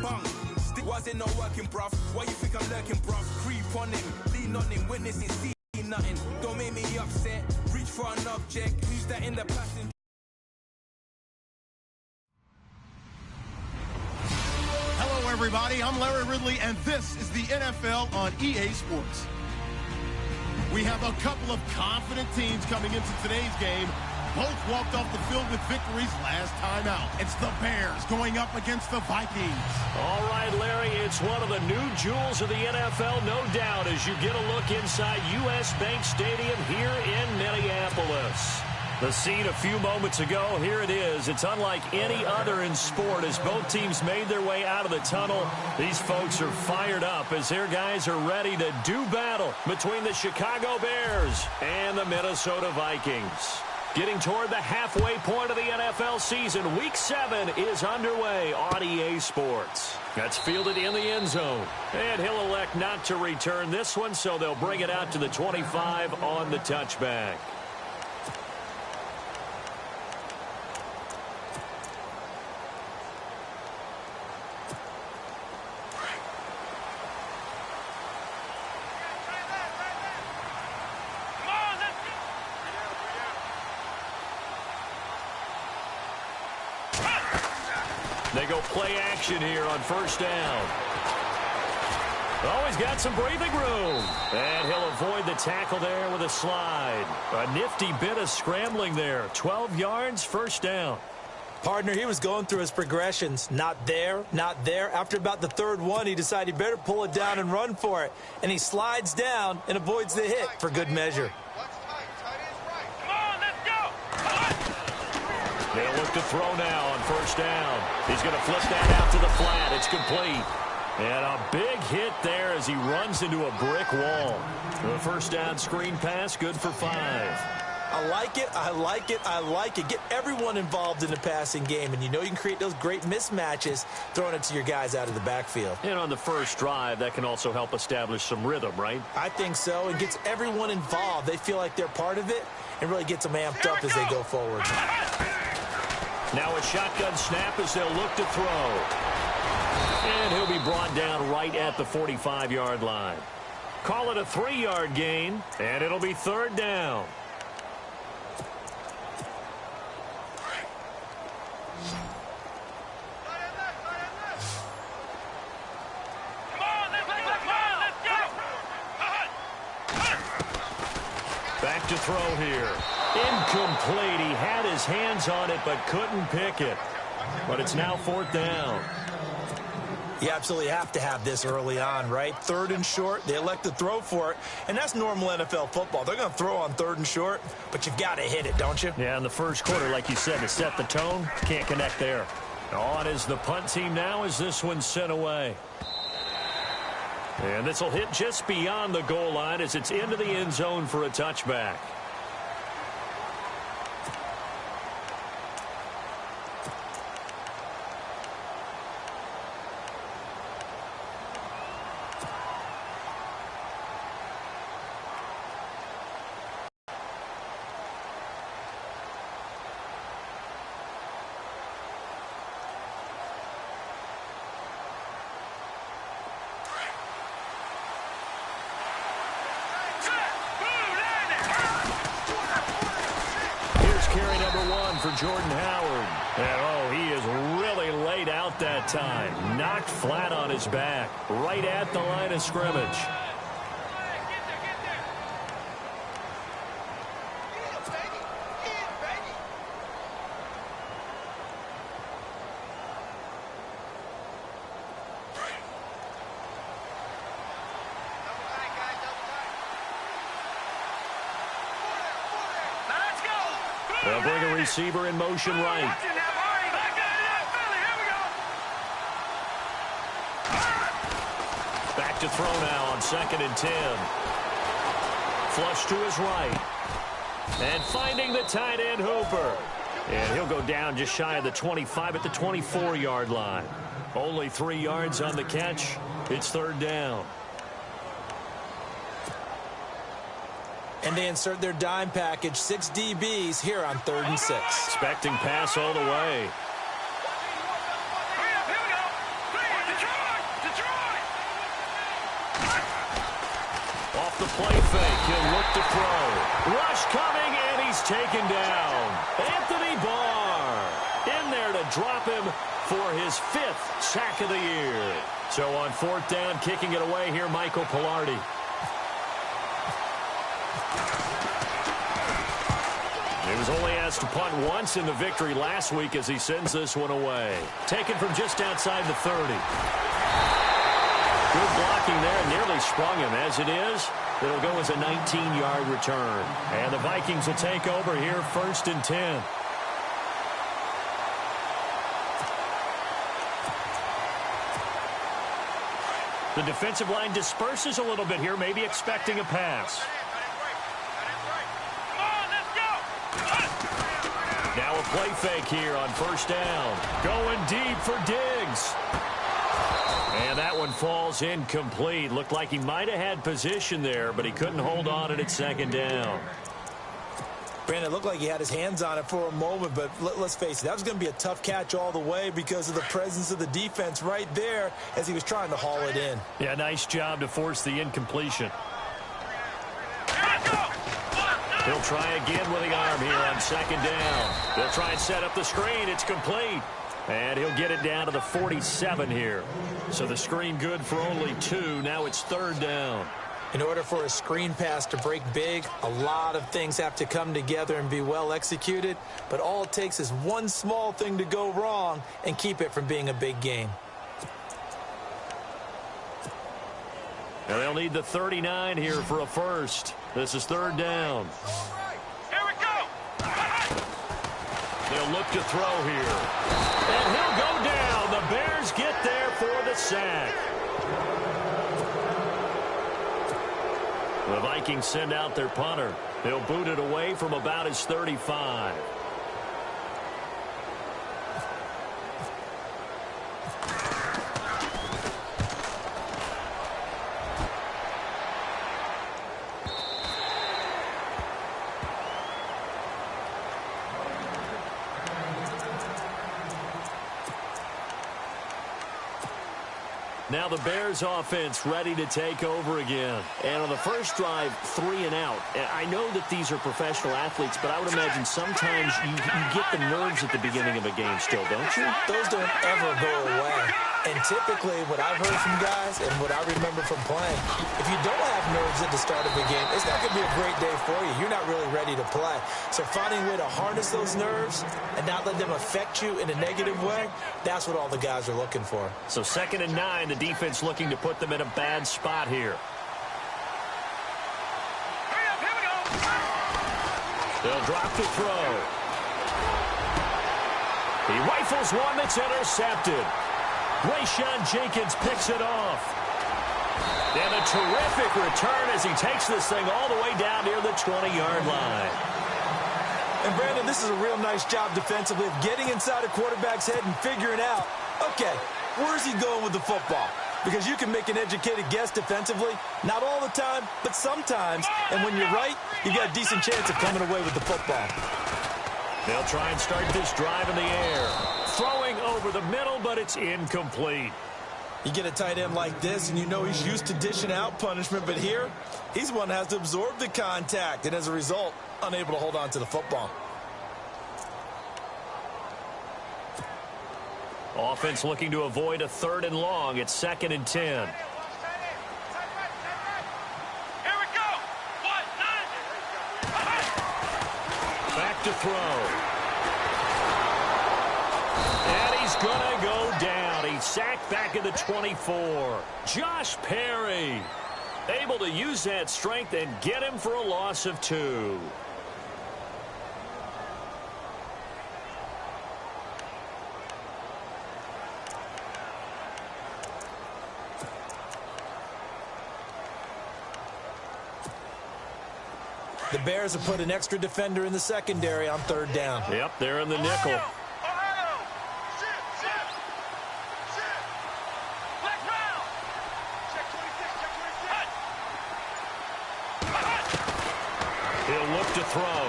bunk. Why's it not working, bruv? Why you think I'm lurking, bruv? Creep on him, lean on him, witnessing, see nothing. Don't make me upset, reach for an object. Who's that in the passenger? Hello, everybody. I'm Larry Ridley, and this is the NFL on EA Sports. We have a couple of confident teams coming into today's game. Both walked off the field with victories last time out. It's the Bears going up against the Vikings. All right, Larry, it's one of the new jewels of the NFL, no doubt, as you get a look inside U.S. Bank Stadium here in Minneapolis. The scene a few moments ago, here it is. It's unlike any other in sport as both teams made their way out of the tunnel. These folks are fired up as their guys are ready to do battle between the Chicago Bears and the Minnesota Vikings. Getting toward the halfway point of the NFL season, Week 7 is underway on EA Sports. That's fielded in the end zone. And he'll elect not to return this one, so they'll bring it out to the 25 on the touchback. They go play action here on first down. Oh, he's got some breathing room. And he'll avoid the tackle there with a slide. A nifty bit of scrambling there. 12 yards, first down. Partner, he was going through his progressions. Not there, not there. After about the third one, he decided he better pull it down and run for it. And he slides down and avoids the hit for good measure. They'll look to throw now on first down. He's going to flip that out to the flat. It's complete. And a big hit there as he runs into a brick wall. The first down screen pass, good for 5. I like it, I like it, I like it. Get everyone involved in the passing game, and you know you can create those great mismatches throwing it to your guys out of the backfield. And on the first drive, that can also help establish some rhythm, right? I think so. It gets everyone involved. They feel like they're part of it and really gets them amped up as they go forward. Now a shotgun snap as they'll look to throw. And he'll be brought down right at the 45-yard line. Call it a 3-yard gain, and it'll be third down. Back to throw here. Incomplete. He had his hands on it but couldn't pick it. But it's now fourth down. You absolutely have to have this early on, right? Third and short, they elect to throw for it, and that's normal NFL football. They're going to throw on third and short, but you've got to hit it, don't you? Yeah, in the first quarter, like you said, to set the tone, can't connect there. On is the punt team now as this one's sent away. And this will hit just beyond the goal line as it's into the end zone for a touchback. For Jordan Howard. And, oh, he is really laid out that time. Knocked flat on his back. Right at the line of scrimmage. They'll bring a receiver in motion right. Back to throw now on 2nd and 10. Flush to his right. And finding the tight end Hooper. And he'll go down just shy of the 25 at the 24-yard line. Only 3 yards on the catch. It's third down. And they insert their dime package, 6 DBs here on 3rd and 6. Expecting pass all the way. play fake. He'll look to throw. Rush coming, and he's taken down. Anthony Barr in there to drop him for his 5th sack of the year. So on 4th down, kicking it away here, Michael Pilardi. He was only asked to punt once in the victory last week as he sends this one away. Taken from just outside the 30. Good blocking there, nearly sprung him. As it is, it'll go as a 19-yard return. And the Vikings will take over here, 1st and 10. The defensive line disperses a little bit here, maybe expecting a pass. Now a play fake here on 1st down. Going deep for Diggs. And that one falls incomplete. Looked like he might have had position there, but he couldn't hold on it at 2nd down. Brandon, it looked like he had his hands on it for a moment, but let's face it, that was going to be a tough catch all the way because of the presence of the defense right there as he was trying to haul it in. Yeah, nice job to force the incompletion. He'll try again with the arm here on 2nd down. They'll try and set up the screen. It's complete. And he'll get it down to the 47 here. So the screen good for only 2. Now it's 3rd down. In order for a screen pass to break big, a lot of things have to come together and be well executed. But all it takes is one small thing to go wrong and keep it from being a big game. And they'll need the 39 here for a first. This is 3rd down. Here we go. They'll look to throw here. And he'll go down. The Bears get there for the sack. The Vikings send out their punter. They'll boot it away from about his 35. Now the Bears offense ready to take over again. And on the first drive, 3 and out. I know that these are professional athletes, but I would imagine sometimes you get the nerves at the beginning of a game still, don't you? Those don't ever go away. And typically what I've heard from guys and what I remember from playing, if you don't have nerves at the start of a game, it's not going to be a great day for you. You're not really ready to play. So finding a way to harness those nerves and not let them affect you in a negative way, that's what all the guys are looking for. So 2nd and 9, the defense looking to put them in a bad spot here. They'll drop to throw. He rifles one that's intercepted. Rayshawn Jenkins picks it off. And a terrific return as he takes this thing all the way down near the 20-yard line. And, Brandon, this is a real nice job defensively of getting inside a quarterback's head and figuring out, okay, where's he going with the football? Because you can make an educated guess defensively, not all the time, but sometimes. And when you're right, you've got a decent chance of coming away with the football. They'll try and start this drive in the air. Throwing over the middle, but it's incomplete. You get a tight end like this, and you know he's used to dishing out punishment, but here, he's one that has to absorb the contact, and as a result, unable to hold on to the football. Offense looking to avoid a 3rd and long. It's 2nd and 10. Here we go. Back to throw. And he's going to go down. He's sacked back at the 24. Josh Perry able to use that strength and get him for a loss of 2. The Bears have put an extra defender in the secondary on 3rd down. Yep, they're in the nickel. He'll look to throw.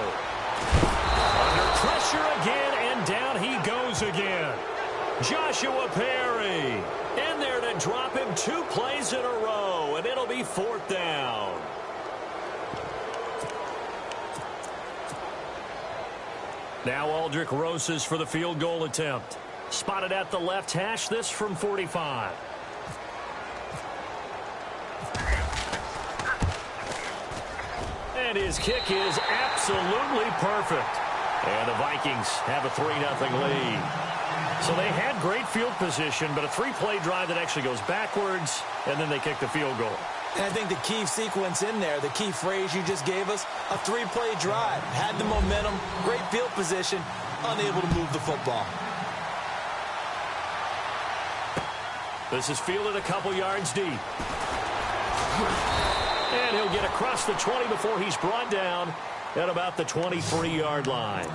Under pressure again, and down he goes again. Joshua Perry in there to drop him 2 plays in a row, and it'll be 4th down. Now Aldrich Rosas for the field goal attempt. Spotted at the left hash, this from 45. And his kick is absolutely perfect. And the Vikings have a 3-0 lead. So they had great field position, but a 3-play drive that actually goes backwards, and then they kick the field goal. And I think the key sequence in there, the key phrase you just gave us, a 3-play drive. Had the momentum, great field position, unable to move the football. This is fielded a couple yards deep. And he'll get across the 20 before he's brought down at about the 23-yard line.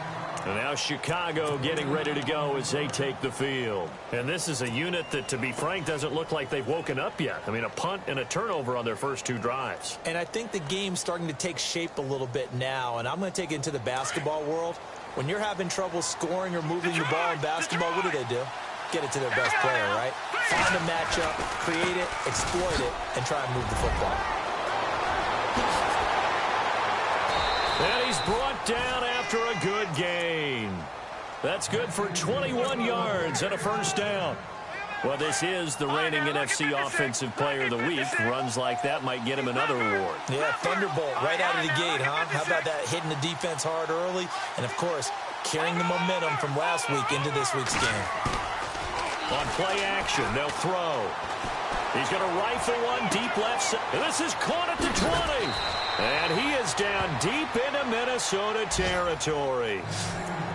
And now Chicago getting ready to go as they take the field. And this is a unit that, to be frank, doesn't look like they've woken up yet. I mean, a punt and a turnover on their first 2 drives. And I think the game's starting to take shape a little bit now. And I'm going to take it into the basketball world. When you're having trouble scoring or moving the ball in basketball, what do? Get it to their best player, right? Find a matchup, create it, exploit it, and try and move the football. And he's brought down after a good gain. That's good for 21 yards and a first down. Well, this is the reigning NFC Offensive Player of the Week. Runs like that might get him another award. Yeah, Thunderbolt right out of the gate, huh? How about that, hitting the defense hard early? And, of course, carrying the momentum from last week into this week's game. On play action, they'll throw. He's going to rifle one deep left. And this is caught at the 20. And he is down deep into Minnesota territory.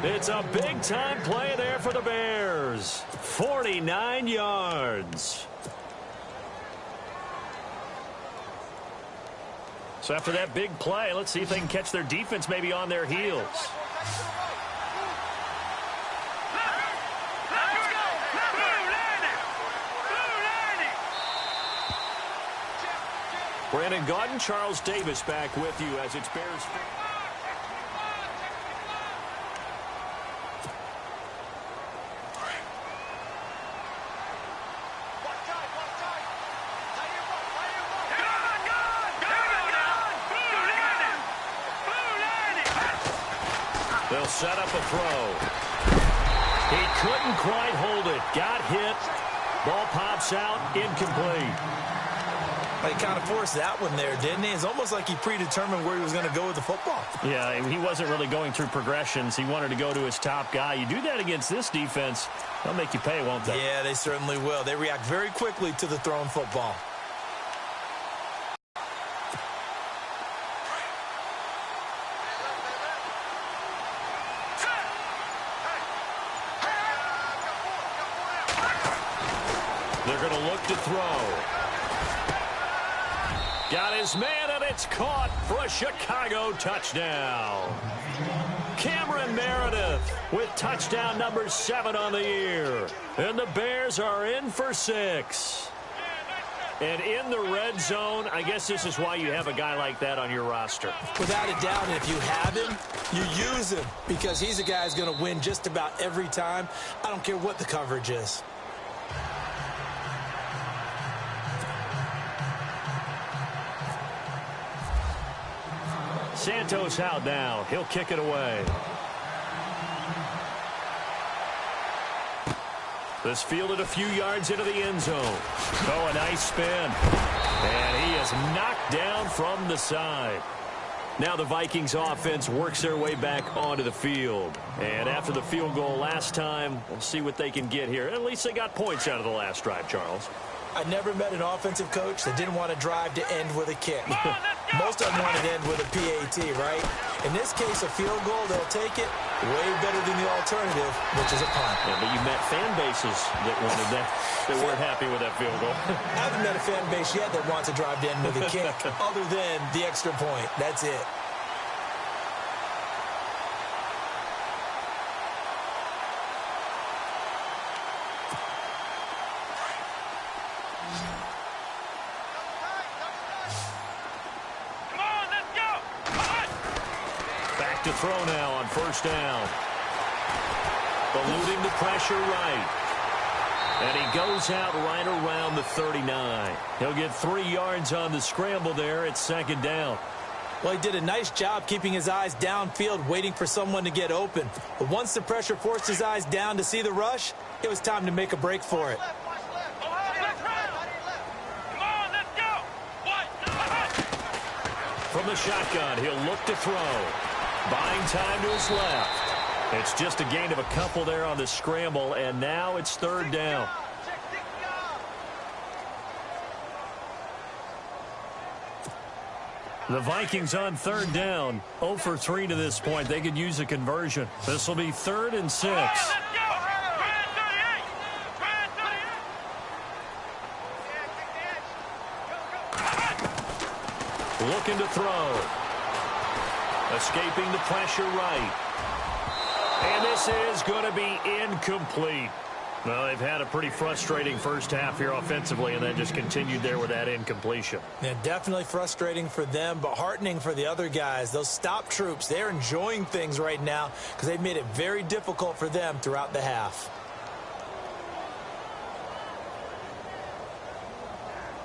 It's a big-time play there for the Bears. 49 yards. So after that big play, let's see if they can catch their defense maybe on their heels. Brandon Gaudin, Charles Davis back with you as it's Bears. They'll set up a throw. He couldn't quite hold it. Got hit. Ball pops out. Incomplete. He kind of forced that one there, didn't he? It's almost like he predetermined where he was going to go with the football. Yeah, he wasn't really going through progressions. He wanted to go to his top guy. You do that against this defense, they'll make you pay, won't they? Yeah, they certainly will. They react very quickly to the thrown football. They're going to look to throw. Got his man, and it's caught for a Chicago touchdown. Cameron Meredith with touchdown number 7 on the year. And the Bears are in for 6. And in the red zone, I guess this is why you have a guy like that on your roster. Without a doubt, and if you have him, you use him because he's a guy who's going to win just about every time. I don't care what the coverage is. Santos out now. He'll kick it away. This fielded a few yards into the end zone. Oh, a nice spin. And he is knocked down from the side. Now the Vikings offense works their way back onto the field. And after the field goal last time, we'll see what they can get here. At least they got points out of the last drive, Charles. I never met an offensive coach that didn't want to drive to end with a kick. Most of them want to end with a PAT, right? In this case, a field goal, they'll take it way better than the alternative, which is a punt. Yeah, but you met fan bases that wanted that, that weren't happy with that field goal. I haven't met a fan base yet that wants to drive to end with a kick, other than the extra point. That's it. To throw now on first down. Eluding the pressure right. And he goes out right around the 39. He'll get 3 yards on the scramble there. It's second down. Well, he did a nice job keeping his eyes downfield, waiting for someone to get open. But once the pressure forced his eyes down to see the rush, it was time to make a break for it. From the shotgun, he'll look to throw. Buying time to his left. It's just a gain of a couple there on the scramble, and now it's third down. The Vikings on third down, 0 for 3 to this point. They could use a conversion. This will be 3rd and 6. Looking to throw. Escaping the pressure right. And this is going to be incomplete. Well, they've had a pretty frustrating first half here offensively, and then just continued there with that incompletion. Yeah, definitely frustrating for them, but heartening for the other guys. Those stop troops, they're enjoying things right now because they've made it very difficult for them throughout the half.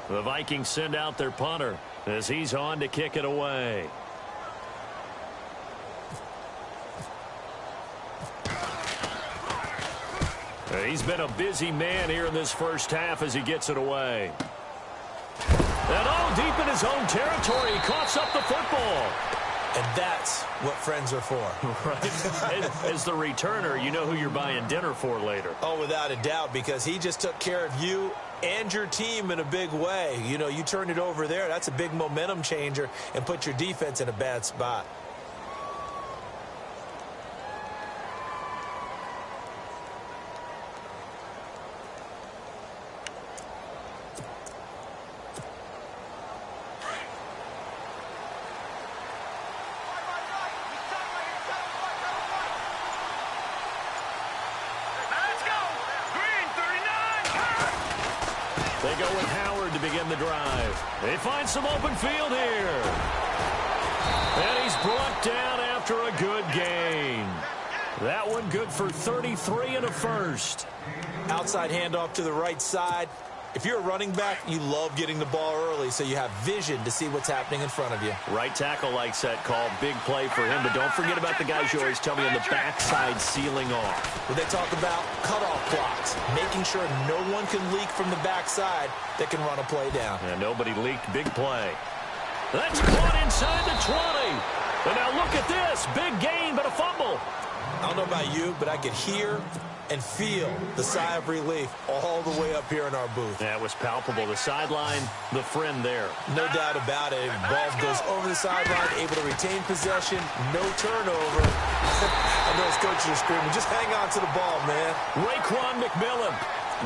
The Vikings send out their punter as he's on to kick it away. He's been a busy man here in this first half as he gets it away. And deep in his own territory, he coughs up the football. And that's what friends are for. Right. As the returner, you know who you're buying dinner for later. Oh, without a doubt, because he just took care of you and your team in a big way. You know, you turned it over there. That's a big momentum changer and put your defense in a bad spot. They go with Howard to begin the drive. They find some open field here. And he's brought down after a good gain. That one good for 33 and a first. Outside handoff to the right side. If you're a running back, you love getting the ball early so you have vision to see what's happening in front of you. Right tackle likes that call. Big play for him. But don't forget about the guys you always tell me on the backside sealing off. When they talk about cutoff blocks, making sure no one can leak from the backside that can run a play down. And nobody leaked. Big play. That's caught inside the 20. And now look at this. Big gain, but a fumble. I don't know about you, but I could hear and feel the sigh of relief all the way up here in our booth. That was palpable. The sideline, the friend there. No doubt about it. Ball goes over the sideline, able to retain possession, no turnover. I know his coaches are screaming, just hang on to the ball, man. Raekwon McMillan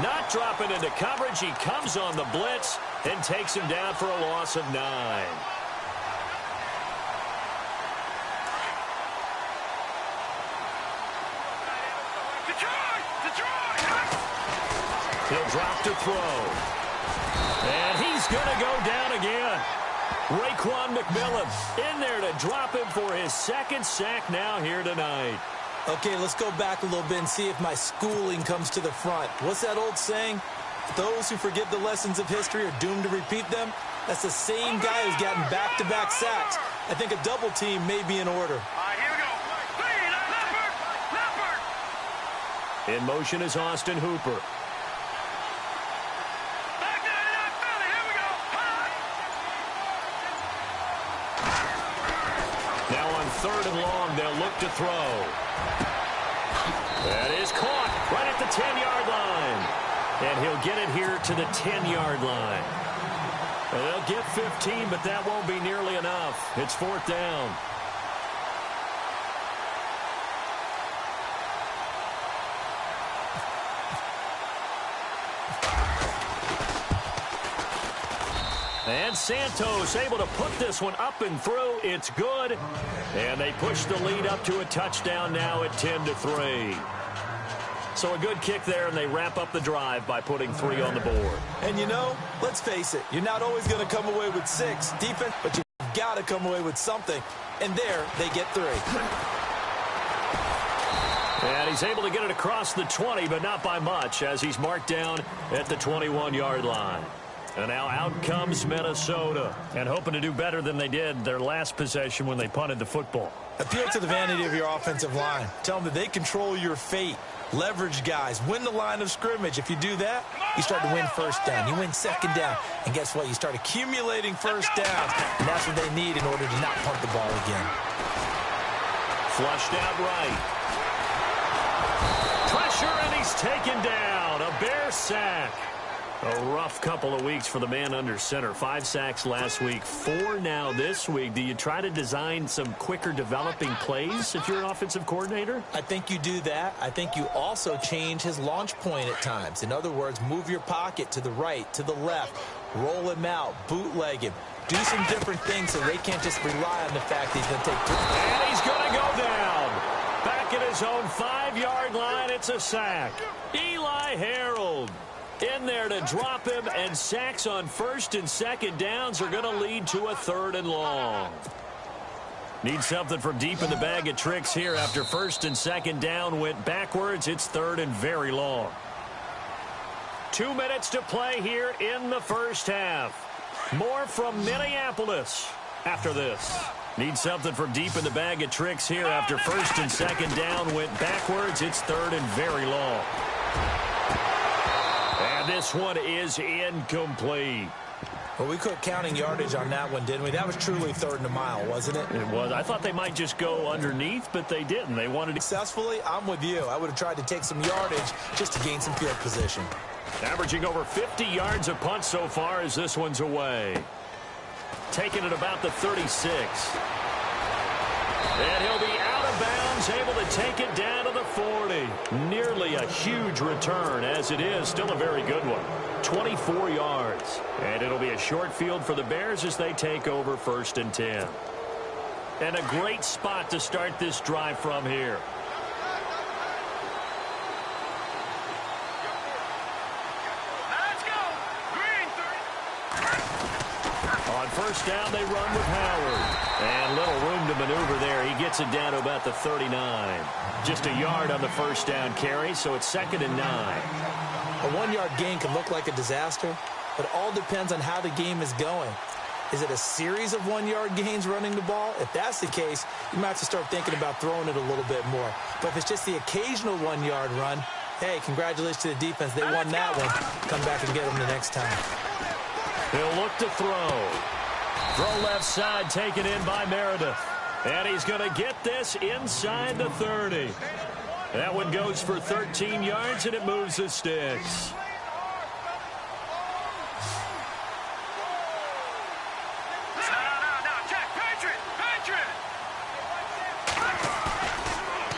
not dropping into coverage. He comes on the blitz and takes him down for a loss of 9. He'll drop to throw. And he's going to go down again. Raekwon McMillan in there to drop him for his second sack now here tonight. Okay, let's go back a little bit and see if my schooling comes to the front. What's that old saying? Those who forget the lessons of history are doomed to repeat them. That's the same guy who's gotten back-to-back sacks. I think a double team may be in order. Here we go. Leopard. In motion is Austin Hooper. Third and long, they'll look to throw. That is caught right at the 10-yard line. And he'll get it here to the 10-yard line. They'll get 15, but that won't be nearly enough. It's 4th down. And Santos able to put this one up and through. It's good. And they push the lead up to a touchdown now at 10-3. So a good kick there, and they wrap up the drive by putting 3 on the board. And you know, let's face it, you're not always going to come away with 6 defense, but you've got to come away with something. And there, they get 3. And he's able to get it across the 20, but not by much, as he's marked down at the 21-yard line. And now out comes Minnesota. And hoping to do better than they did their last possession when they punted the football. Appeal to the vanity of your offensive line. Tell them that they control your fate. Leverage guys. Win the line of scrimmage. If you do that, you start to win first down. You win second down. And guess what? You start accumulating first downs. And that's what they need in order to not punt the ball again. Flushed out right. Pressure, and he's taken down. A Bear sack. A rough couple of weeks for the man under center. 5 sacks last week, 4 now this week. Do you try to design some quicker developing plays if you're an offensive coordinator? I think you do that. I think you also change his launch point at times. In other words, move your pocket to the right, to the left, roll him out, bootleg him. Do some different things so they can't just rely on the fact that he's going to take 3. And he's going to go down. Back at his own 5-yard line, it's a sack. Eli Harold in there to drop him, and sacks on first and second downs are going to lead to a 3rd and long. Need something from deep in the bag of tricks here after first and second down went backwards. It's 3rd and very long. 2 minutes to play here in the first half. More from Minneapolis after this. Need something from deep in the bag of tricks here after first and second down went backwards. It's 3rd and very long. And this one is incomplete. Well, we quit counting yardage on that one, didn't we? That was truly 3rd and a mile, wasn't it? It was. I thought they might just go underneath, but they didn't. They wanted to. Successfully, I'm with you. I would have tried to take some yardage just to gain some field position. Averaging over 50 yards a punt so far as this one's away. Taking it about the 36. And he'll be out of bounds, able to take it down to the 40. Nearly a huge return, as it is still a very good one. 24 yards. And it'll be a short field for the Bears as they take over 1st and 10. And a great spot to start this drive from here. On first down, they run with Howard. And little room to maneuver there. He gets it down to about the 39. Just a yard on the first down carry, so it's 2nd and 9. A 1-yard gain can look like a disaster, but it all depends on how the game is going. Is it a series of 1-yard gains running the ball? If that's the case, you might have to start thinking about throwing it a little bit more. But if it's just the occasional 1-yard run, hey, congratulations to the defense. They won that one. Come back and get them the next time. He'll look to throw. Throw left side, taken in by Meredith. And he's going to get this inside the 30. That one goes for 13 yards, and it moves the sticks.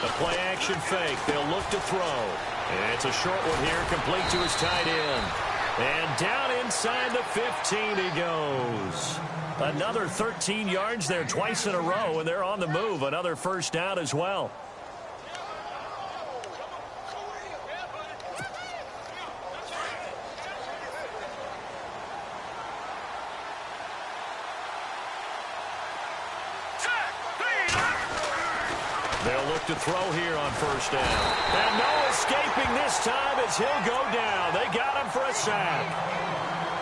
The play-action fake. They'll look to throw. And it's a short one here, complete to his tight end. And down inside the 15 he goes. Another 13 yards there twice in a row, and they're on the move. Another first down as well. They'll look to throw here on first down. And no escaping this time as he'll go down. They got him for a sack.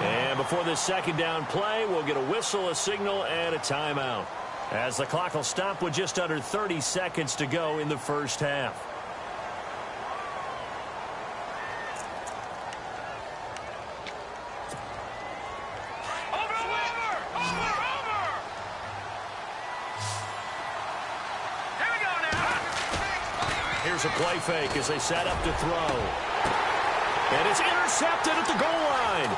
And before this second down play, we'll get a whistle, a signal, and a timeout, as the clock will stop with just under 30 seconds to go in the first half. Here's a play fake as they set up to throw. And it's intercepted at the goal line.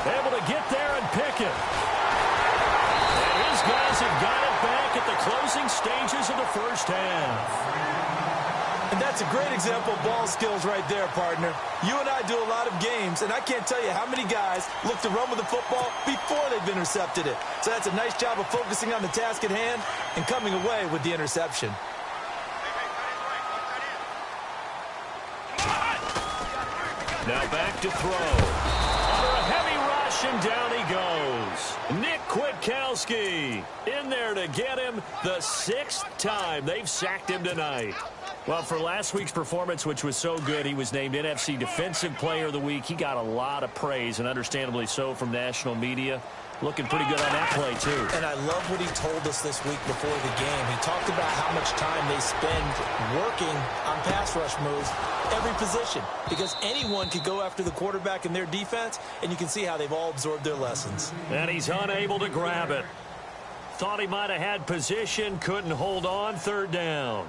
Able to get there and pick it. And his guys have got it back at the closing stages of the first half. And that's a great example of ball skills right there, partner. You and I do a lot of games, and I can't tell you how many guys look to run with the football before they've intercepted it. So that's a nice job of focusing on the task at hand and coming away with the interception. Now back to throw. Under a heavy rush, and down he goes. Nick Kwiatkowski in there to get him the 6th time they've sacked him tonight. Well, for last week's performance, which was so good, he was named NFC Defensive Player of the Week. He got a lot of praise, and understandably so, from national media. Looking pretty good on that play, too. And I love what he told us this week before the game. He talked about how much time they spend working on pass rush moves, every position, because anyone could go after the quarterback in their defense, and you can see how they've all absorbed their lessons. And he's unable to grab it. Thought he might have had position, couldn't hold on, third down.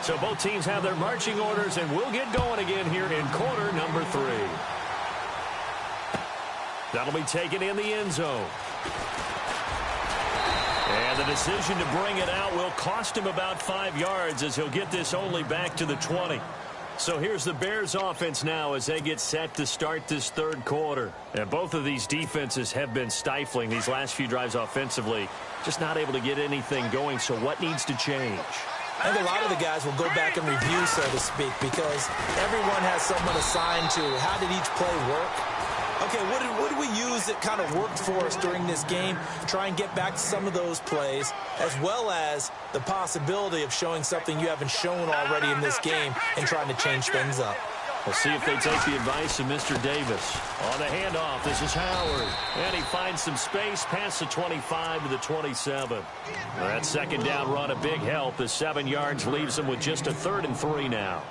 So both teams have their marching orders, and we'll get going again here in quarter number 3. That'll be taken in the end zone. And the decision to bring it out will cost him about 5 yards, as he'll get this only back to the 20. So here's the Bears offense now as they get set to start this third quarter. And both of these defenses have been stifling these last few drives offensively. Just not able to get anything going. So what needs to change? I think a lot of the guys will go back and review, so to speak, because everyone has someone assigned to how did each play work. Okay, what did we use that kind of worked for us during this game? Try and get back to some of those plays, as well as the possibility of showing something you haven't shown already in this game and trying to change things up. We'll see if they take the advice of Mr. Davis. On the handoff, this is Howard. And he finds some space past the 25 to the 27. That second down run, a big help. The 7 yards leaves him with just a 3rd and 3 now.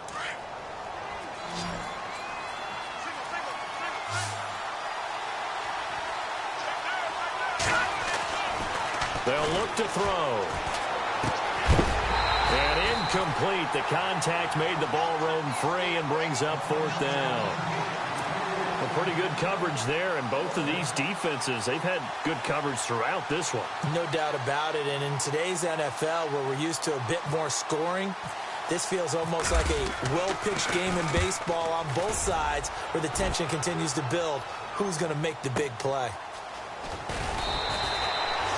They'll look to throw. And incomplete. The contact made the ball roam free and brings up 4th down. Well, pretty good coverage there, and both of these defenses, they've had good coverage throughout this one. No doubt about it, and in today's NFL, where we're used to a bit more scoring, this feels almost like a well-pitched game in baseball on both sides where the tension continues to build. Who's going to make the big play?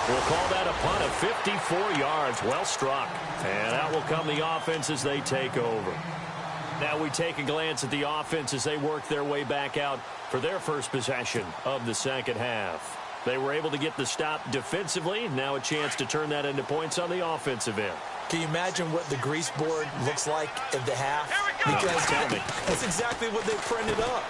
We'll call that a punt of 54 yards. Well struck. And out will come the offense as they take over. Now we take a glance at the offense as they work their way back out for their first possession of the second half. They were able to get the stop defensively. Now a chance to turn that into points on the offensive end. Can you imagine what the grease board looks like at the half? Because that's exactly what they printed up.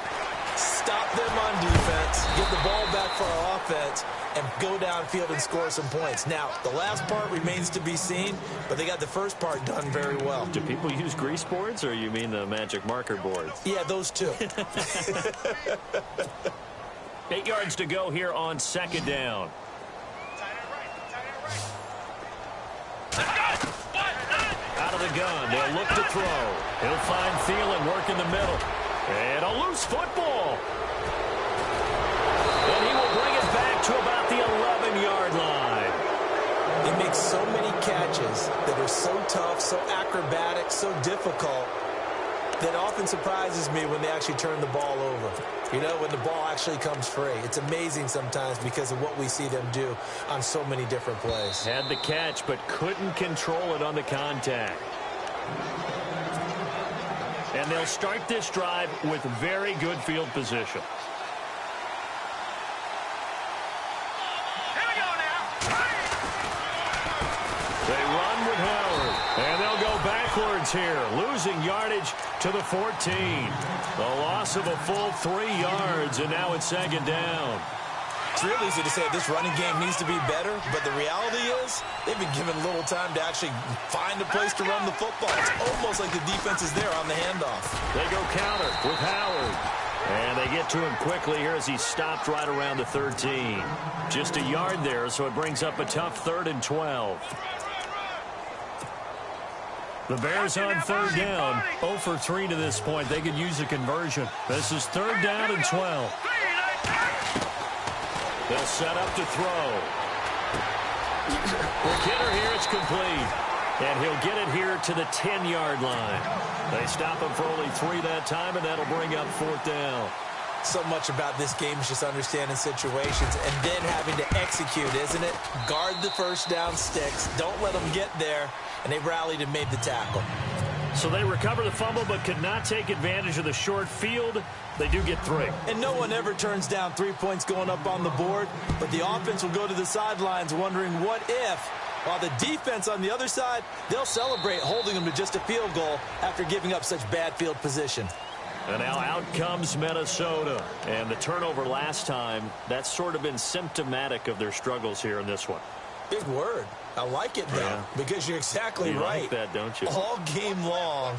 Stop them on defense, get the ball back for our offense, and go downfield and score some points. Now, the last part remains to be seen, but they got the first part done very well. Do people use grease boards, or you mean the magic marker boards? Yeah, those two. 8 yards to go here on second down. Out of the gun, they'll look to throw. He'll find Thielen, work in the middle. And a loose football. And he will bring it back to about the 11-yard line. He makes so many catches that are so tough, so acrobatic, so difficult, that often surprises me when they actually turn the ball over. You know, when the ball actually comes free. It's amazing sometimes because of what we see them do on so many different plays. Had the catch, but couldn't control it on the contact. And they'll start this drive with very good field position. Here we go now. They run with Howard. And they'll go backwards here, losing yardage to the 14. The loss of a full 3 yards, and now it's second down. It's real easy to say this running game needs to be better, but the reality is they've been given little time to actually find a place to run the football. It's almost like the defense is there on the handoff. They go counter with Howard. And they get to him quickly here as he stopped right around the 13. Just a yard there, so it brings up a tough 3rd and 12. The Bears on third down, 0 for 3 to this point. They could use a conversion. This is 3rd down and 12. They'll set up to throw. The hitter here, it's complete. And he'll get it here to the 10-yard line. They stop him for only 3 that time, and that'll bring up 4th down. So much about this game is just understanding situations and then having to execute, isn't it? Guard the first down sticks. Don't let them get there. And they rallied and made the tackle. So they recover the fumble but could not take advantage of the short field. They do get 3. And no one ever turns down 3 points going up on the board, but the offense will go to the sidelines wondering what if, while the defense on the other side, they'll celebrate holding them to just a field goal after giving up such bad field position. And now out comes Minnesota. And the turnover last time, that's sort of been symptomatic of their struggles here in this one. Big word. I like it, though, because you're exactly right. You like that, don't you? All game long,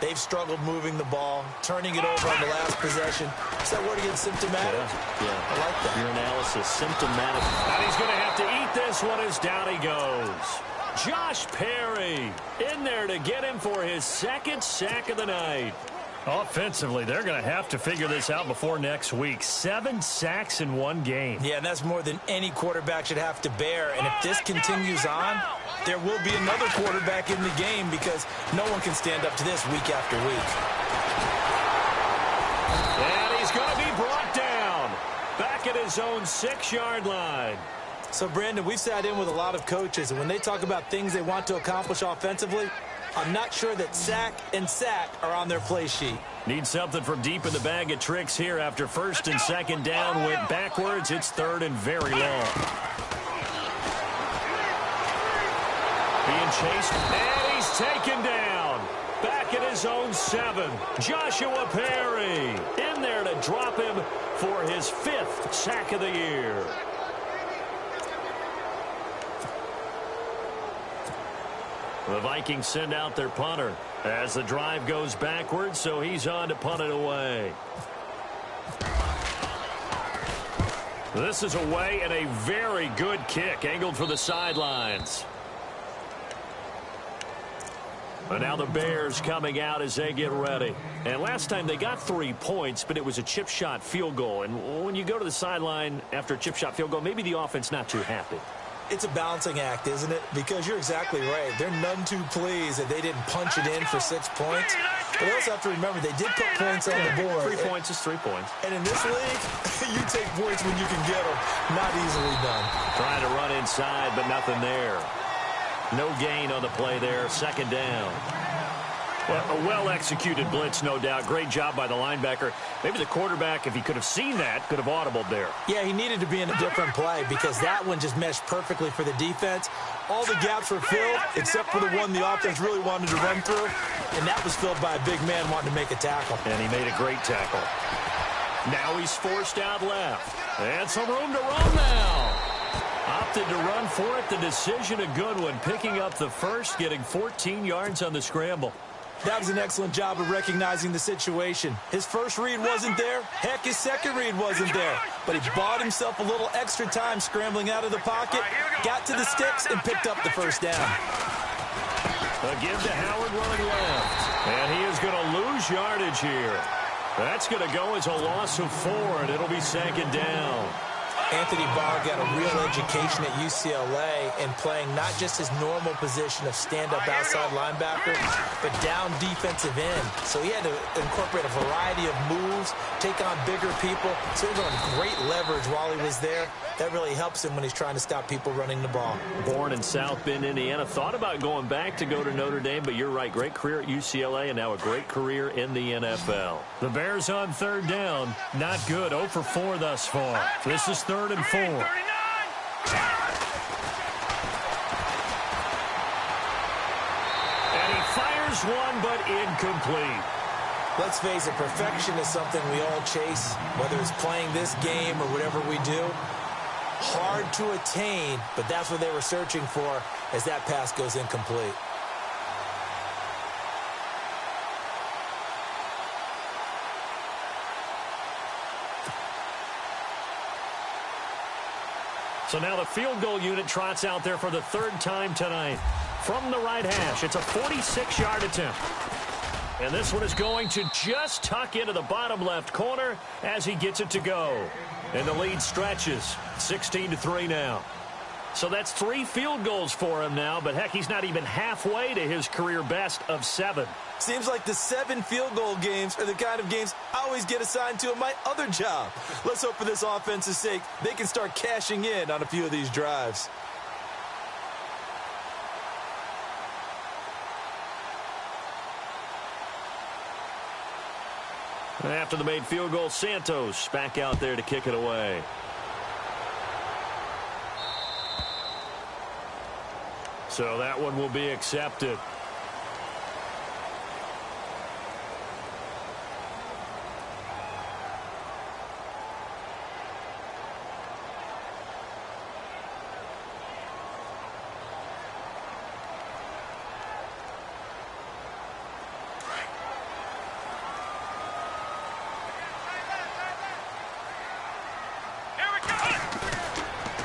they've struggled moving the ball, turning it over on the last possession. Is that word again, symptomatic? Yeah. I like that. Your analysis, symptomatic. And he's going to have to eat this one as down he goes. Josh Perry in there to get him for his 2nd sack of the night. Offensively, they're going to have to figure this out before next week. 7 sacks in 1 game. Yeah, and that's more than any quarterback should have to bear. And if this continues on, there will be another quarterback in the game because no one can stand up to this week after week. And he's going to be brought down back at his own 6-yard line. So, Brandon, we've sat in with a lot of coaches, and when they talk about things they want to accomplish offensively, I'm not sure that sack and sack are on their play sheet. Need something from deep in the bag of tricks here after 1st and 2nd down. Went backwards. It's 3rd and very long. Being chased, and he's taken down. Back at his own 7. Joshua Perry in there to drop him for his 5th sack of the year. The Vikings send out their punter as the drive goes backwards, so he's on to punt it away. This is away and a very good kick, angled for the sidelines. But now the Bears coming out as they get ready. And last time they got 3 points, but it was a chip shot field goal. And when you go to the sideline after a chip shot field goal, maybe the offense not too happy. It's a balancing act, isn't it? Because you're exactly right. They're none too pleased that they didn't punch it in for 6 points. But they also have to remember they did put points on the board. 3 points is 3 points. And in this league, you take points when you can get them. Not easily done. Trying to run inside, but nothing there. No gain on the play there. 2nd down. Well, a well-executed blitz, no doubt. Great job by the linebacker. Maybe the quarterback, if he could have seen that, could have audibled there. Yeah, he needed to be in a different play because that one just meshed perfectly for the defense. All the gaps were filled except for the one the offense really wanted to run through, and that was filled by a big man wanting to make a tackle. And he made a great tackle. Now he's forced out left. And some room to run now. Opted to run for it. The decision a good one. Picking up the first, getting 14 yards on the scramble. That was an excellent job of recognizing the situation. His first read wasn't there. Heck, his second read wasn't there. But he bought himself a little extra time scrambling out of the pocket, got to the sticks, and picked up the first down. A give to Howard running left. And he is going to lose yardage here. That's going to go as a loss of 4, and it'll be 2nd down. Anthony Barr got a real education at UCLA in playing not just his normal position of stand-up outside linebacker, but down defensive end. So he had to incorporate a variety of moves, take on bigger people. So he was on great leverage while he was there. That really helps him when he's trying to stop people running the ball. Born in South Bend, Indiana. Thought about going back to go to Notre Dame, but you're right. Great career at UCLA and now a great career in the NFL. The Bears on 3rd down. Not good. 0 for 4 thus far. This is 3rd and 4. And he fires one, but incomplete. Let's face it, perfection is something we all chase, whether it's playing this game or whatever we do. Hard to attain, but that's what they were searching for as that pass goes incomplete. So now the field goal unit trots out there for the 3rd time tonight. From the right hash, it's a 46-yard attempt. And this one is going to just tuck into the bottom left corner as he gets it to go. And the lead stretches 16-3 now. So that's 3 field goals for him now, but heck, he's not even halfway to his career best of 7. Seems like the 7 field goal games are the kind of games I always get assigned to in my other job. Let's hope for this offense's sake they can start cashing in on a few of these drives. After the made field goal, Santos back out there to kick it away. So that one will be accepted.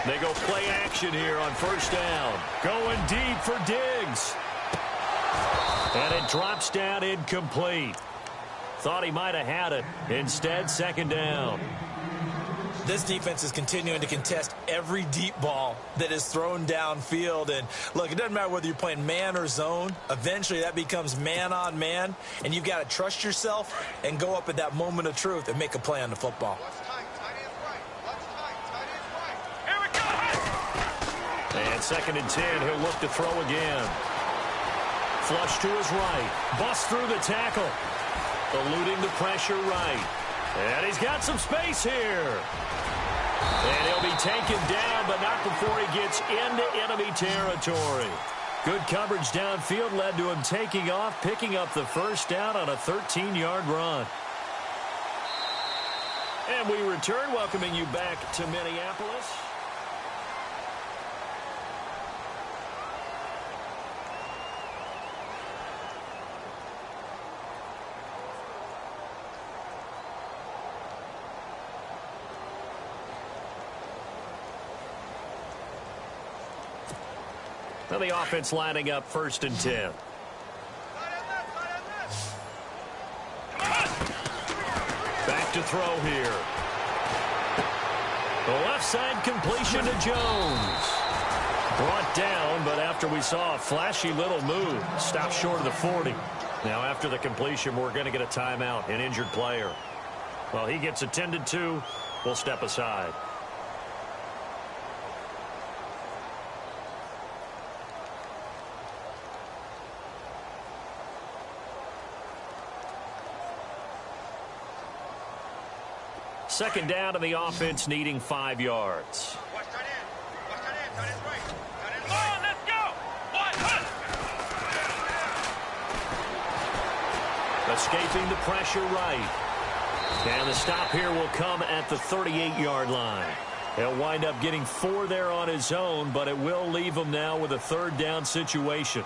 They go play action here on first down. Going deep for Diggs. And it drops down incomplete. Thought he might have had it. Instead, second down. This defense is continuing to contest every deep ball that is thrown downfield. And, look, it doesn't matter whether you're playing man or zone. Eventually, that becomes man on man. And you've got to trust yourself and go up at that moment of truth and make a play on the football. And second and 10, he'll look to throw again. Flush to his right. Bust through the tackle. Eluding the pressure right. And he's got some space here. And he'll be taken down, but not before he gets into enemy territory. Good coverage downfield led to him taking off, picking up the first down on a 13-yard run. And we return, welcoming you back to Minneapolis. Now the offense lining up first and 10. Back to throw here. The left side completion to Jones. Brought down, but after we saw a flashy little move, stopped short of the 40. Now after the completion, we're going to get a timeout, an injured player. Well, he gets attended to. We'll step aside. Second down to the offense, needing 5 yards. Escaping the pressure right. And the stop here will come at the 38-yard line. He'll wind up getting 4 there on his own, but it will leave him now with a third down situation.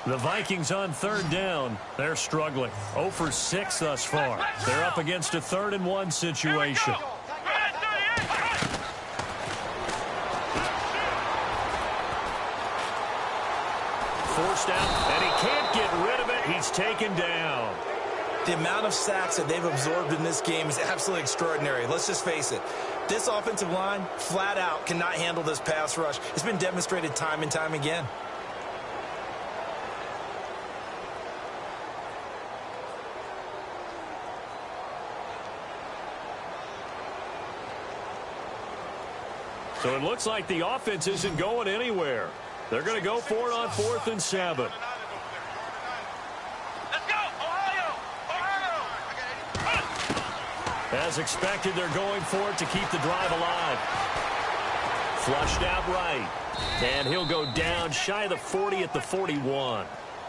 The Vikings on third down. They're struggling. 0 for 6 thus far. They're up against a 3rd and 1 situation. Forced out, and he can't get rid of it. He's taken down. The amount of sacks that they've absorbed in this game is absolutely extraordinary. Let's just face it. This offensive line, flat out, cannot handle this pass rush. It's been demonstrated time and time again. So it looks like the offense isn't going anywhere. They're going to go for it on 4th and 7. Let's go, Ohio! As expected, they're going for it to keep the drive alive. Flushed out right. And he'll go down shy of the 40 at the 41.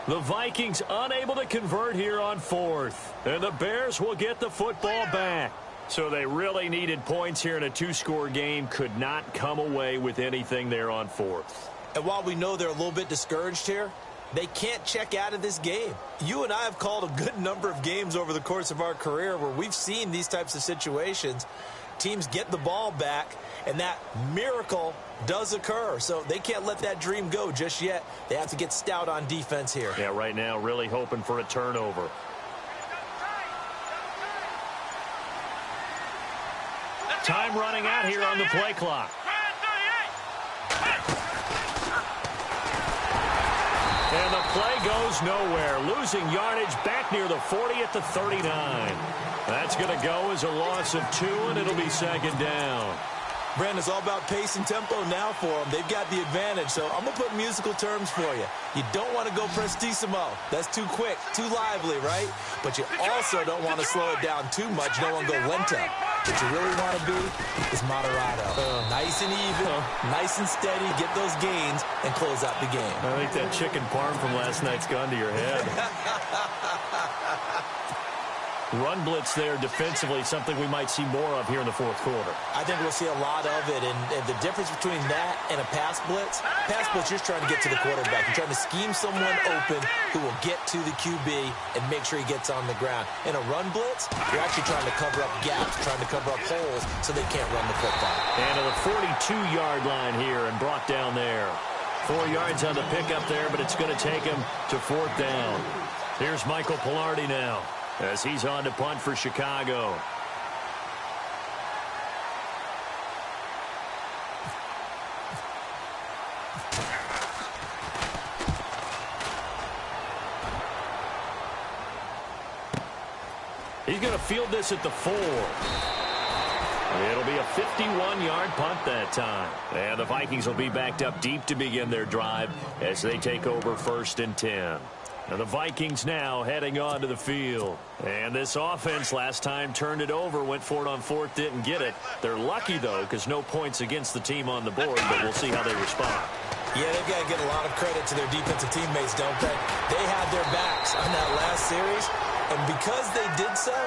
The Vikings unable to convert here on 4th. And the Bears will get the football back. So they really needed points here in a 2-score game. Could not come away with anything there on 4th. And while we know they're a little bit discouraged here, they can't check out of this game. You and I have called a good number of games over the course of our career where we've seen these types of situations. Teams get the ball back, and that miracle does occur. So they can't let that dream go just yet. They have to get stout on defense here. Yeah, right now really hoping for a turnover. Time running out here on the play clock. And the play goes nowhere. Losing yardage back near the 40 at the 39. That's going to go as a loss of 2, and it'll be second down. Brandon, it's all about pace and tempo now for them. They've got the advantage, so I'm going to put musical terms for you. You don't want to go prestissimo. That's too quick, too lively, right? But you also don't want to slow it down too much. You don't want to go lento. What you really want to be is moderato. Nice and even, nice and steady, get those gains, and close out the game. I think that chicken parm from last night's gone to your head. Run blitz there defensively, something we might see more of here in the fourth quarter. I think we'll see a lot of it, and the difference between that and a pass blitz, you're just trying to get to the quarterback. You're trying to scheme someone open who will get to the QB and make sure he gets on the ground. In a run blitz, you're actually trying to cover up gaps, trying to cover up holes so they can't run the football. And to the 42-yard line here and brought down there. 4 yards on the pickup there, but it's going to take him to fourth down. Here's Michael Pilardi now, as he's on to punt for Chicago. He's going to field this at the 4. It'll be a 51-yard punt that time. And the Vikings will be backed up deep to begin their drive as they take over 1st and 10. Now the Vikings now heading onto the field. And this offense last time turned it over, went for it on 4th, didn't get it. They're lucky, though, because no points against the team on the board, but we'll see how they respond. Yeah, they've got to get a lot of credit to their defensive teammates, don't they? They had their backs on that last series, and because they did so,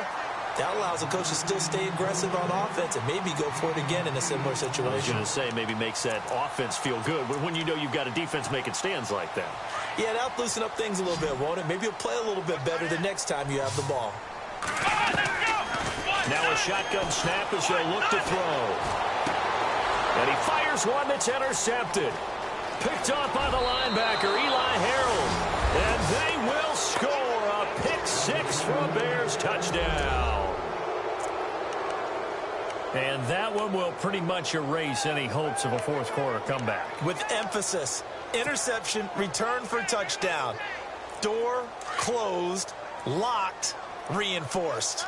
that allows the coach to still stay aggressive on offense and maybe go for it again in a similar situation. I was going to say maybe makes that offense feel good when you know you've got a defense making stands like that. Yeah, that'll loosen up things a little bit, won't it? Maybe you'll play a little bit better the next time you have the ball. Now a shotgun snap as they'll look to throw. And he fires one that's intercepted. Picked off by the linebacker, Eli Harold. And they will score a pick 6 for a Bears touchdown. And that one will pretty much erase any hopes of a fourth quarter comeback. With emphasis, interception, return for touchdown. Door closed, locked, reinforced.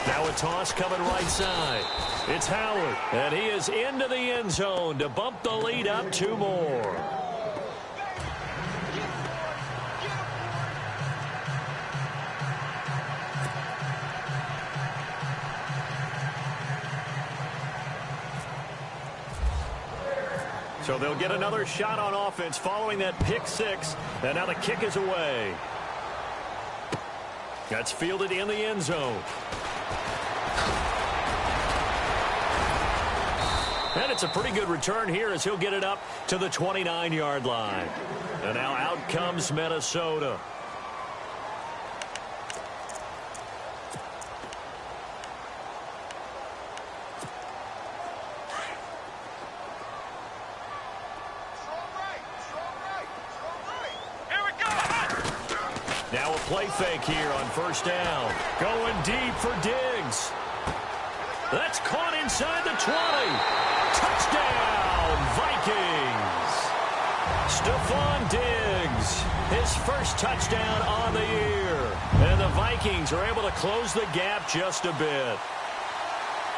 Now a toss coming right side. It's Howard, and he is into the end zone to bump the lead up 2 more. So they'll get another shot on offense following that pick 6, and now the kick is away. That's fielded in the end zone. And it's a pretty good return here as he'll get it up to the 29-yard line. And now out comes Minnesota. Now a play fake here on 1st down. Going deep for Diggs. That's caught inside the 20. Touchdown, Vikings. Stephon Diggs, his first touchdown on the year. And the Vikings are able to close the gap just a bit.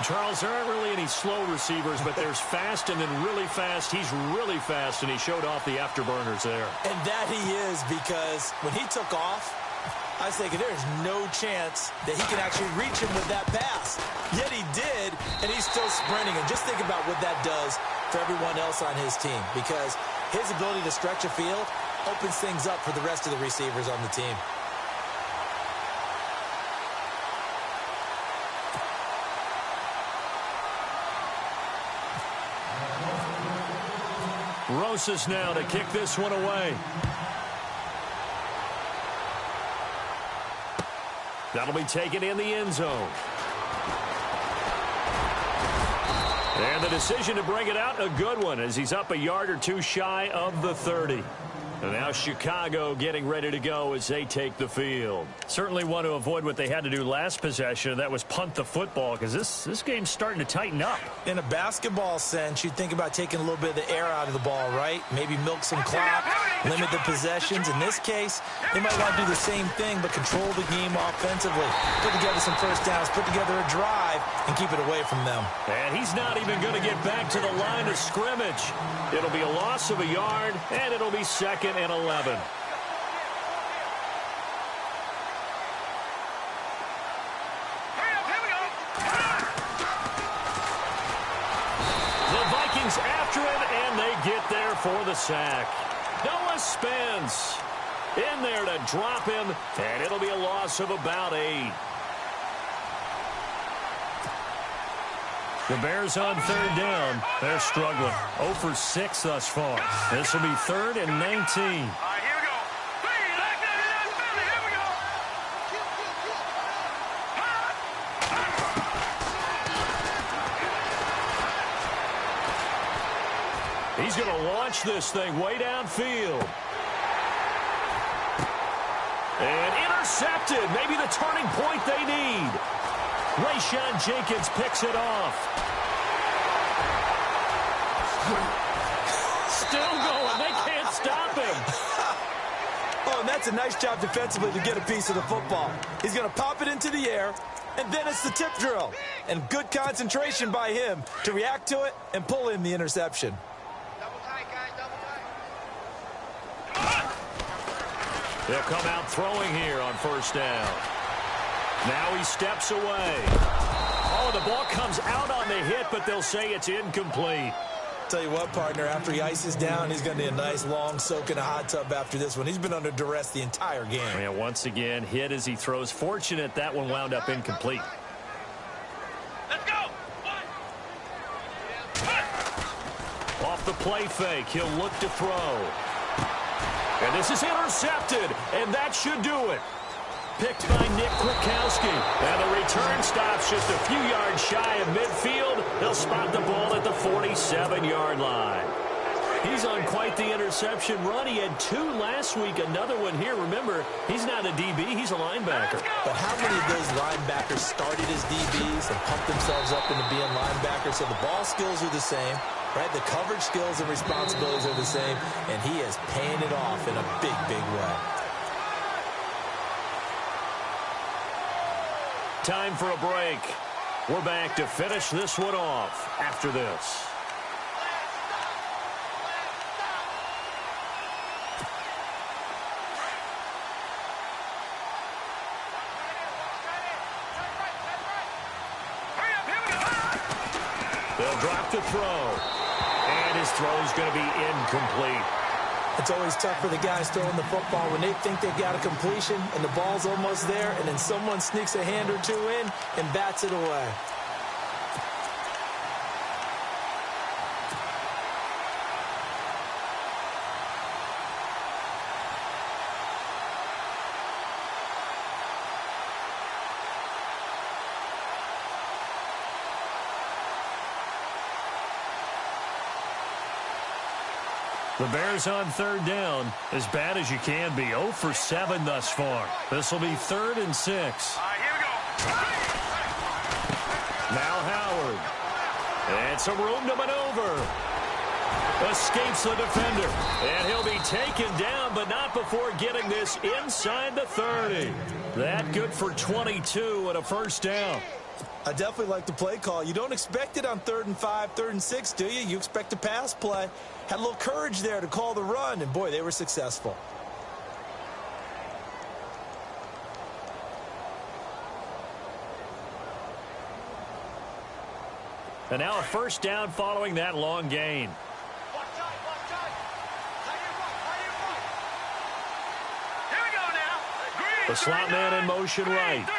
Charles, there aren't really any slow receivers, but there's fast and then really fast. He's really fast, and he showed off the afterburners there. And that he is, because when he took off, I was thinking there's no chance that he can actually reach him with that pass. Yet he did, and he's still sprinting. And just think about what that does for everyone else on his team, because his ability to stretch a field opens things up for the rest of the receivers on the team. Rosas now to kick this one away. That'll be taken in the end zone. And the decision to bring it out, a good one, as he's up a yard or 2 shy of the 30. And now Chicago getting ready to go as they take the field. Certainly want to avoid what they had to do last possession. That was punt the football, because this game's starting to tighten up. In a basketball sense, you think about taking a little bit of the air out of the ball, right? Maybe milk some clock, limit the possessions. In this case, they might want to do the same thing, but control the game offensively. Put together some first downs, put together a drive, and keep it away from them. And he's not even going to get back to the line of scrimmage. It'll be a loss of a yard, and it'll be second and 11. The Vikings after it, and they get there for the sack. Noah Spence in there to drop him, and it'll be a loss of about 8. The Bears on third down. They're struggling. 0 for 6 thus far. This will be 3rd and 19. He's going to launch this thing way downfield. And intercepted. Maybe the turning point they need. Rayshawn Jenkins picks it off. Still going. They can't stop him. Oh, and that's a nice job defensively to get a piece of the football. He's going to pop it into the air, and then it's the tip drill. And good concentration by him to react to it and pull in the interception. They'll come out throwing here on first down. Now he steps away. Oh, the ball comes out on the hit, but they'll say it's incomplete. Tell you what, partner, after he ices down, he's going to need a nice long soak in a hot tub after this one. He's been under duress the entire game. Yeah, once again, hit as he throws. Fortunate that one wound up incomplete. Let's go. Off the play fake, he'll look to throw. And this is intercepted, and that should do it. Picked by Nick Kwiatkowski. And the return stops just a few yards shy of midfield. He'll spot the ball at the 47-yard line. He's on quite the interception run. He had 2 last week, another one here. Remember, he's not a DB, he's a linebacker. But how many of those linebackers started as DBs and pumped themselves up into being linebackers? So the ball skills are the same, right? The coverage skills and responsibilities are the same, and he is paying it off in a big, big way. Time for a break. We're back to finish this one off after this. They'll drop the throw. And his throw is going to be incomplete. It's always tough for the guys throwing the football when they think they've got a completion and the ball's almost there, and then someone sneaks a hand or two in and bats it away. The Bears on third down, as bad as you can be. 0 for 7 thus far. This will be 3rd and 6. Here we go. Now Howard. And some room to maneuver. Escapes the defender. And he'll be taken down, but not before getting this inside the 30. That good for 22 and a first down. I definitely like the play call. You don't expect it on 3rd and 5, 3rd and 6, do you? You expect a pass play. Had a little courage there to call the run, and boy, they were successful. And now a first down following that long gain. Here we go now. Green, The slot man in motion right. 39.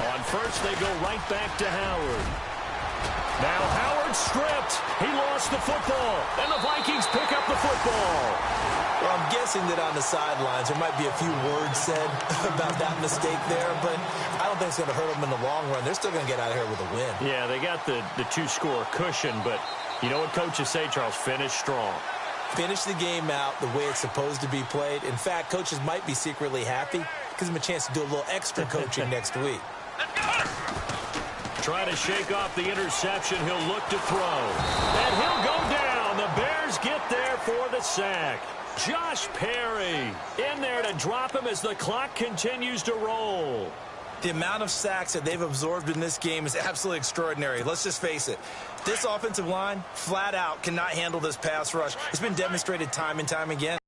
On first, they go right back to Howard. Now Howard stripped. He lost the football, and the Vikings pick up the football. Well, I'm guessing that on the sidelines there might be a few words said about that mistake there, but I don't think it's going to hurt them in the long run. They're still going to get out of here with a win. Yeah, they got the 2-score cushion, but you know what coaches say, Charles? Finish strong. finish the game out the way it's supposed to be played. In fact, coaches might be secretly happy. Gives them a chance to do a little extra coaching next week. Try to shake off the interception. He'll look to throw. And he'll go down. The Bears get there for the sack. Josh Perry in there to drop him as the clock continues to roll. The amount of sacks that they've absorbed in this game is absolutely extraordinary. Let's just face it. This offensive line, flat out, cannot handle this pass rush. It's been demonstrated time and time again.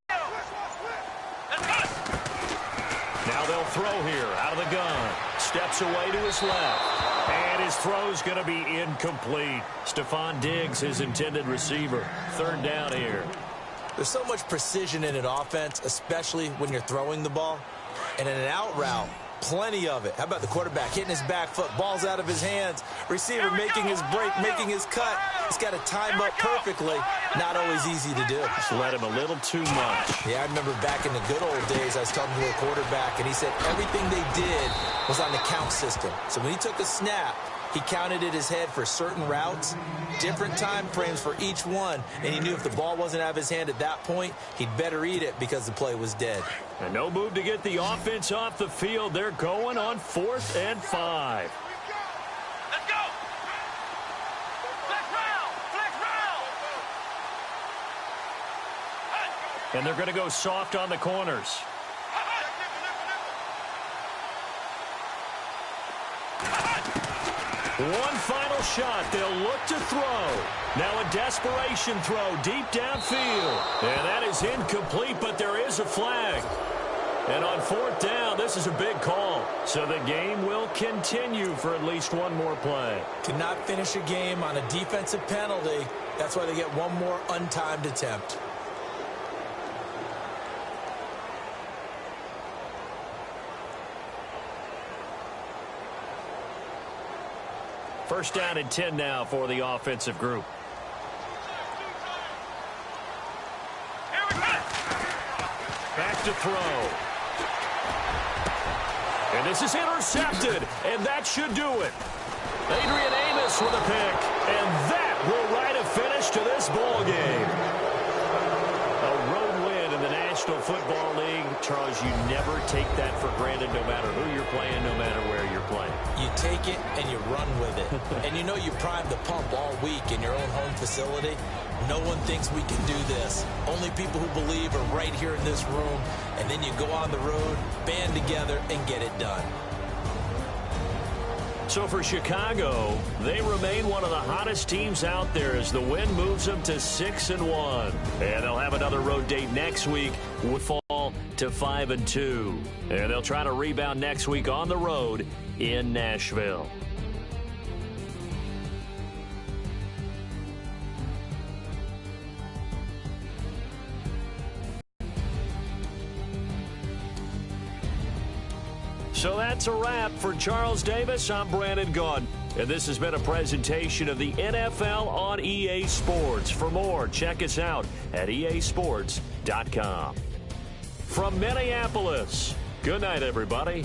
Now they'll throw here out of the gun. Steps away to his left. And his throw's going to be incomplete. Stephon Diggs, his intended receiver. Third down here. There's so much precision in an offense, especially when you're throwing the ball. And in an out route, plenty of it. How about the quarterback hitting his back foot, ball's out of his hands, receiver making his break, making his cut. He's got to time up perfectly. Not always easy to do. Just let him a little too much. Yeah, I remember back in the good old days, I was talking to a quarterback, and he said everything they did was on the count system. So when he took a snap, he counted in his head for certain routes, different time frames for each one, and he knew if the ball wasn't out of his hand at that point, he'd better eat it because the play was dead. And no move to get the offense off the field. They're going on 4th and 5. Let's go. Flex round. Flex round. And they're going to go soft on the corners. One final shot. They'll look to throw. Now a desperation throw deep downfield. And that is incomplete, but there is a flag. And on 4th down, this is a big call. So the game will continue for at least one more play. Cannot finish a game on a defensive penalty. That's why they get one more untimed attempt. First down and 10 now for the offensive group. Back to throw. And this is intercepted, and that should do it. Adrian Amos with a pick, and that will write a finish to this ball game. A road win in the National Football League. Charles, you never take that for granted no matter who you're playing, no matter where you're playing. You take it and you run with it. And you know you primed the pump all week in your own home facility. No one thinks we can do this. Only people who believe are right here in this room. And then you go on the road, band together, and get it done. So for Chicago, they remain one of the hottest teams out there as the win moves them to 6-1. And they'll have another road date next week with fall to 5-2. And they'll try to rebound next week on the road in Nashville. So that's a wrap. For Charles Davis, I'm Brandon Gaudin. And this has been a presentation of the NFL on EA Sports. For more, check us out at easports.com. From Minneapolis, good night, everybody.